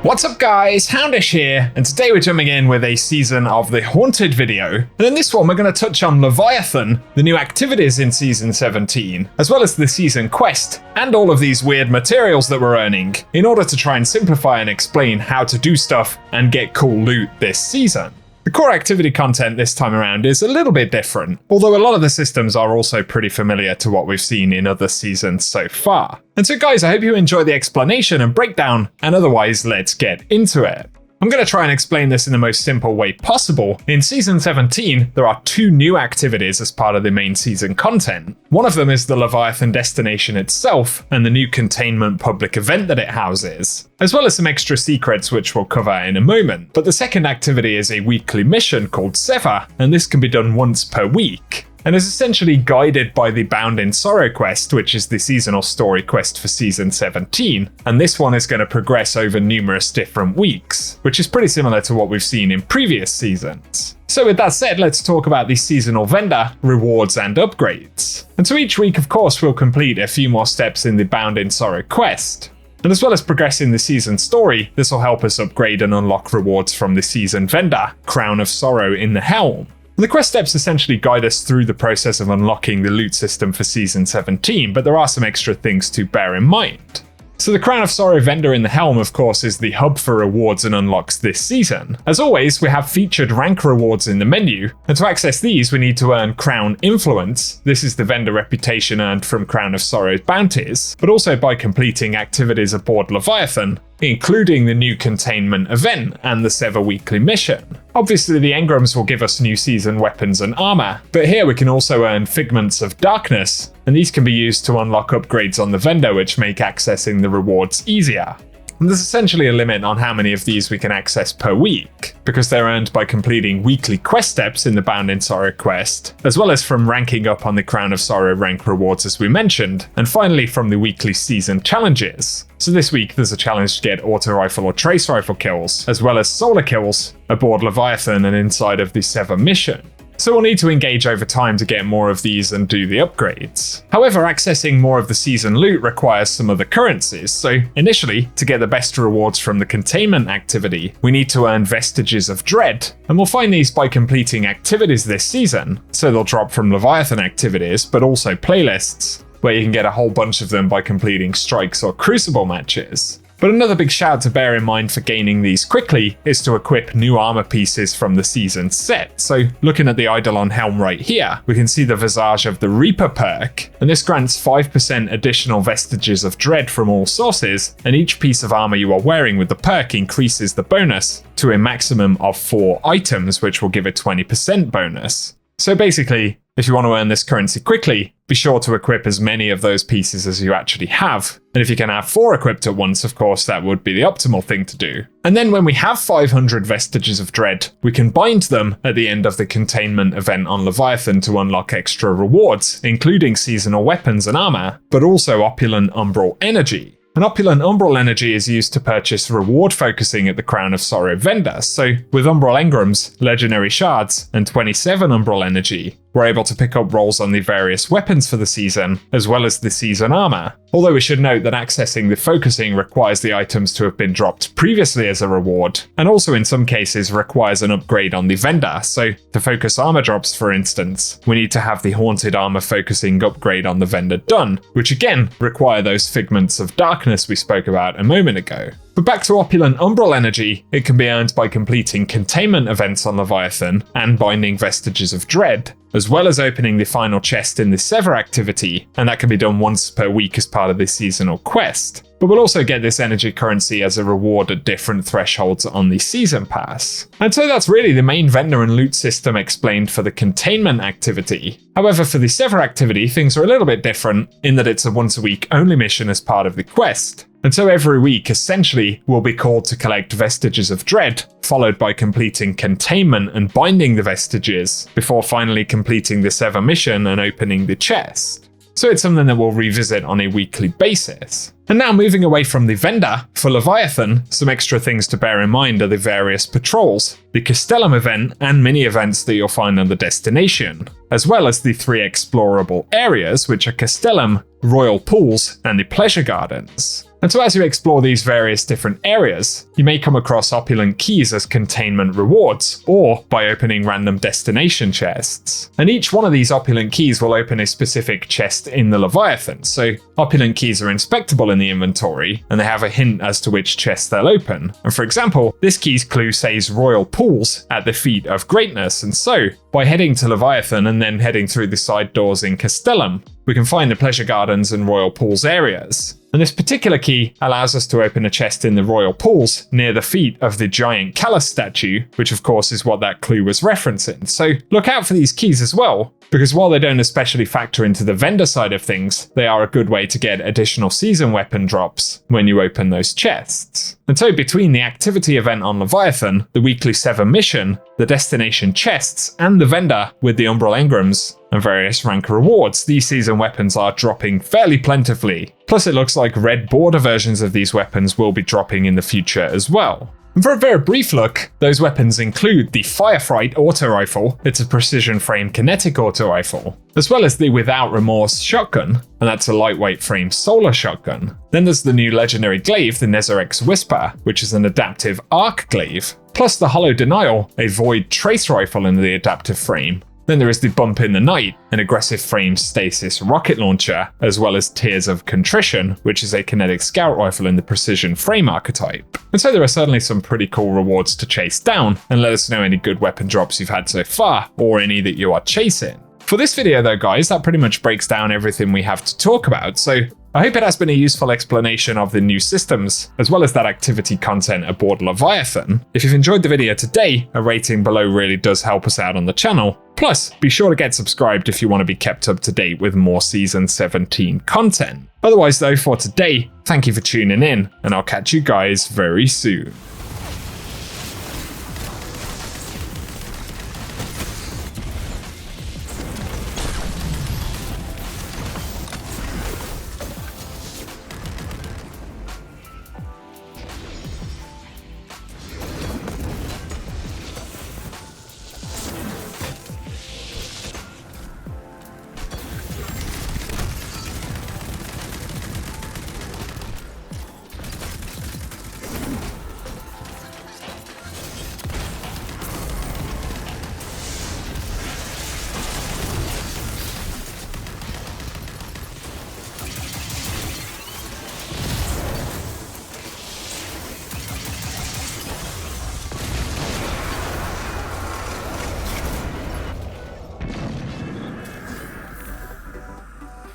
What's up guys, Houndish here, and today we're jumping in with a Season of the Haunted video. And in this one we're going to touch on Leviathan, the new activities in Season 17, as well as the season quest, and all of these weird materials that we're earning, in order to try and simplify and explain how to do stuff and get cool loot this season. The core activity content this time around is a little bit different, although a lot of the systems are also pretty familiar to what we've seen in other seasons so far. And so guys, I hope you enjoy the explanation and breakdown, and otherwise let's get into it. I'm going to try and explain this in the most simple way possible. In Season 17, there are two new activities as part of the main season content. One of them is the Leviathan destination itself, and the new Containment public event that it houses, as well as some extra secrets which we'll cover in a moment. But the second activity is a weekly mission called Sever, and this can be done once per week, and is essentially guided by the Bound in Sorrow quest, which is the seasonal story quest for Season 17, and this one is going to progress over numerous different weeks, which is pretty similar to what we've seen in previous seasons. So with that said, let's talk about the seasonal vendor, rewards and upgrades. And so each week, of course, we'll complete a few more steps in the Bound in Sorrow quest. And as well as progressing the season story, this will help us upgrade and unlock rewards from the season vendor, Crown of Sorrow in the Helm. The quest steps essentially guide us through the process of unlocking the loot system for Season 17, but there are some extra things to bear in mind. So the Crown of Sorrow vendor in the Helm, of course, is the hub for rewards and unlocks this season. As always, we have featured rank rewards in the menu, and to access these we need to earn Crown Influence. This is the vendor reputation earned from Crown of Sorrow's bounties, but also by completing activities aboard Leviathan, including the new Containment event and the Sever weekly mission. Obviously the engrams will give us new season weapons and armor, but here we can also earn Figments of Darkness, and these can be used to unlock upgrades on the vendor which make accessing the rewards easier. And there's essentially a limit on how many of these we can access per week, because they're earned by completing weekly quest steps in the Bound in Sorrow quest, as well as from ranking up on the Crown of Sorrow rank rewards as we mentioned, and finally from the weekly season challenges. So this week there's a challenge to get auto rifle or trace rifle kills, as well as solar kills aboard Leviathan and inside of the Sever mission. So we'll need to engage over time to get more of these and do the upgrades. However, accessing more of the season loot requires some other currencies, so initially, to get the best rewards from the Containment activity, we need to earn Vestiges of Dread, and we'll find these by completing activities this season, so they'll drop from Leviathan activities, but also playlists, where you can get a whole bunch of them by completing strikes or crucible matches. But another big shout to bear in mind for gaining these quickly is to equip new armor pieces from the season set. So looking at the Eidolon helm right here, we can see the Visage of the Reaper perk, and this grants 5% additional Vestiges of Dread from all sources, and each piece of armor you are wearing with the perk increases the bonus to a maximum of 4 items, which will give a 20% bonus. So basically, if you want to earn this currency quickly, be sure to equip as many of those pieces as you actually have. And if you can have 4 equipped at once, of course, that would be the optimal thing to do. And then when we have 500 Vestiges of Dread, we can bind them at the end of the Containment event on Leviathan to unlock extra rewards, including seasonal weapons and armor, but also Opulent Umbral Energy. And Opulent Umbral Energy is used to purchase reward focusing at the Crown of Sorrow vendor, so with Umbral Engrams, Legendary Shards, and 27 Umbral Energy, we're able to pick up rolls on the various weapons for the season, as well as the season armor. Although we should note that accessing the focusing requires the items to have been dropped previously as a reward, and also in some cases requires an upgrade on the vendor. So to focus armor drops, for instance, we need to have the Haunted Armor focusing upgrade on the vendor done, which again require those Figments of Darkness we spoke about a moment ago. But back to Opulent Umbral Energy, it can be earned by completing Containment events on Leviathan and binding Vestiges of Dread, as well as opening the final chest in the Sever activity, and that can be done once per week as part of this seasonal quest. But we'll also get this energy currency as a reward at different thresholds on the season pass. And so that's really the main vendor and loot system explained for the Containment activity. However, for the Sever activity, things are a little bit different in that it's a once a week only mission as part of the quest. And so every week, essentially, we'll be called to collect Vestiges of Dread, followed by completing Containment and binding the Vestiges, before finally completing the Sever mission and opening the chest. So it's something that we'll revisit on a weekly basis. And now moving away from the vendor, for Leviathan, some extra things to bear in mind are the various patrols, the Castellum event and mini-events that you'll find on the destination, as well as the 3 explorable areas, which are Castellum, Royal Pools, and the Pleasure Gardens. And so as you explore these various different areas, you may come across opulent keys as containment rewards, or by opening random destination chests. And each one of these opulent keys will open a specific chest in the Leviathan, so opulent keys are inspectable in the inventory, and they have a hint as to which chest they'll open. And for example, this key's clue says Royal Pools at the feet of greatness, and so by heading to Leviathan and then heading through the side doors in Castellum, we can find the Pleasure Gardens and Royal Pools areas. And this particular key allows us to open a chest in the Royal Pools near the feet of the giant Callus statue, which of course is what that clue was referencing. So look out for these keys as well, because while they don't especially factor into the vendor side of things, they are a good way to get additional season weapon drops when you open those chests. And so between the activity event on Leviathan, the weekly 7 mission, the destination chests, and the vendor with the Umbral Engrams and various rank rewards, these season weapons are dropping fairly plentifully. Plus it looks like red border versions of these weapons will be dropping in the future as well. And for a very brief look, those weapons include the Firefright auto rifle, it's a precision frame kinetic auto rifle, as well as the Without Remorse shotgun, and that's a lightweight frame solar shotgun. Then there's the new legendary glaive, the Nezarec Whisper, which is an adaptive arc glaive, plus the Hollow Denial, a void trace rifle in the adaptive frame. Then there is the Bump in the Night, an aggressive frame stasis rocket launcher, as well as Tears of Contrition, which is a kinetic scout rifle in the precision frame archetype. And so there are certainly some pretty cool rewards to chase down, and let us know any good weapon drops you've had so far, or any that you are chasing. For this video though guys, that pretty much breaks down everything we have to talk about, so I hope it has been a useful explanation of the new systems, as well as that activity content aboard Leviathan. If you've enjoyed the video today, a rating below really does help us out on the channel. Plus, be sure to get subscribed if you want to be kept up to date with more Season 17 content. Otherwise though, for today, thank you for tuning in, and I'll catch you guys very soon.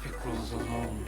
It grows alone.